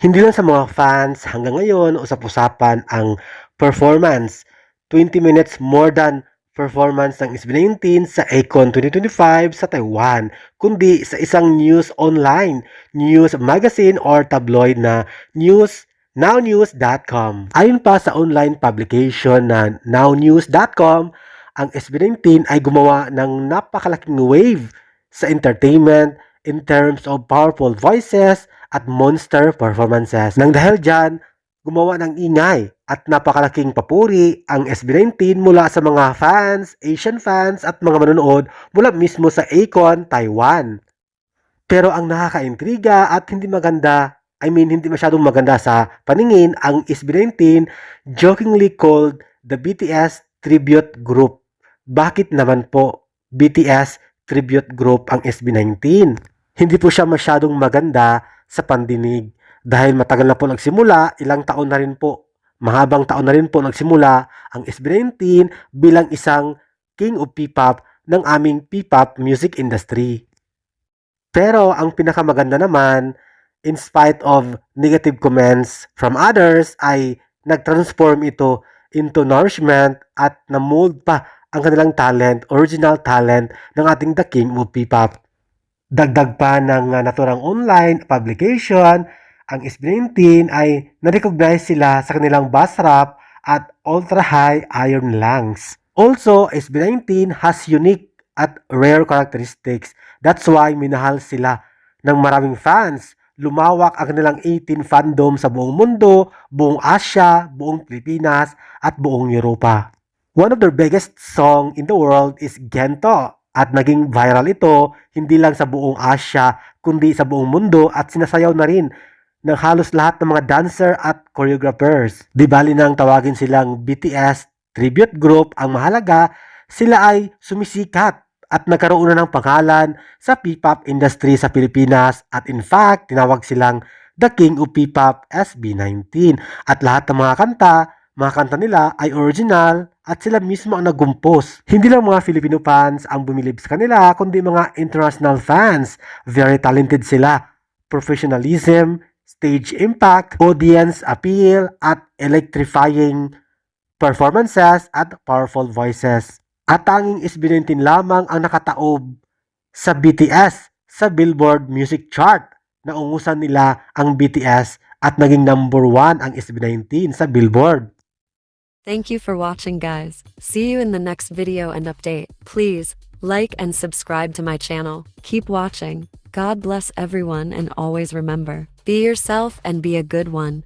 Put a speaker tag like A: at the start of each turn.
A: Hindi lang sa mga fans, hanggang ngayon usap-usapan ang performance. 20 minutes more than performance ng SB19 sa Akon 2025 sa Taiwan, kundi sa isang news online, news magazine or tabloid na nownews.com. Ayon pa sa online publication na nownews.com, ang SB19 ay gumawa ng napakalaking wave sa entertainment in terms of powerful voices at monster performances. Nang dahil dyan, gumawa ng ingay at napakalaking papuri ang SB19 mula sa mga fans, Asian fans at mga manonood mula mismo sa Akon, Taiwan. Pero ang nakakaintriga at hindi masyadong maganda sa paningin ang SB19 jokingly called the BTS tribute group. Bakit naman po BTS tribute group ang SB19? Hindi po siya masyadong maganda sa pandinig dahil matagal na po nagsimula, ilang taon na rin po, mahabang taon na rin po nagsimula ang SB19 bilang isang king of P-pop ng aming P-pop music industry. Pero ang pinakamaganda naman, in spite of negative comments from others, ay nag-transform ito into nourishment at na-mold pa ang kanilang talent, original talent ng ating The King of P-pop. Dagdag pa ng naturang online publication, ang SB19 ay na-recognize sila sa kanilang bass rap at ultra-high iron lungs. Also, SB19 has unique at rare characteristics. That's why minahal sila ng maraming fans. Lumawak ang kanilang 18 fandom sa buong mundo, buong Asia, buong Pilipinas, at buong Europa. One of their biggest song in the world is Gento. At naging viral ito hindi lang sa buong Asia kundi sa buong mundo at sinasayaw na rin ng halos lahat ng mga dancer at choreographers. Di bali nang tawagin silang BTS tribute group, ang mahalaga sila ay sumisikat at nagkaroon na ng pangalan sa P-pop industry sa Pilipinas at in fact tinawag silang The King of P-pop SB19 at lahat ng mga kanta nila ay original at sila mismo ang nagkumpos. Hindi lang mga Filipino fans ang bumilib sa kanila, kundi mga international fans. Very talented sila. Professionalism, stage impact, audience appeal, at electrifying performances at powerful voices. At tanging SB19 lamang ang nakataob sa BTS sa Billboard Music Chart. Naungusan nila ang BTS at naging number 1 ang SB19 sa Billboard.
B: Thank you for watching, guys. See you in the next video and update. Please like and subscribe to my channel. Keep watching. God bless everyone and always remember, be yourself and be a good one.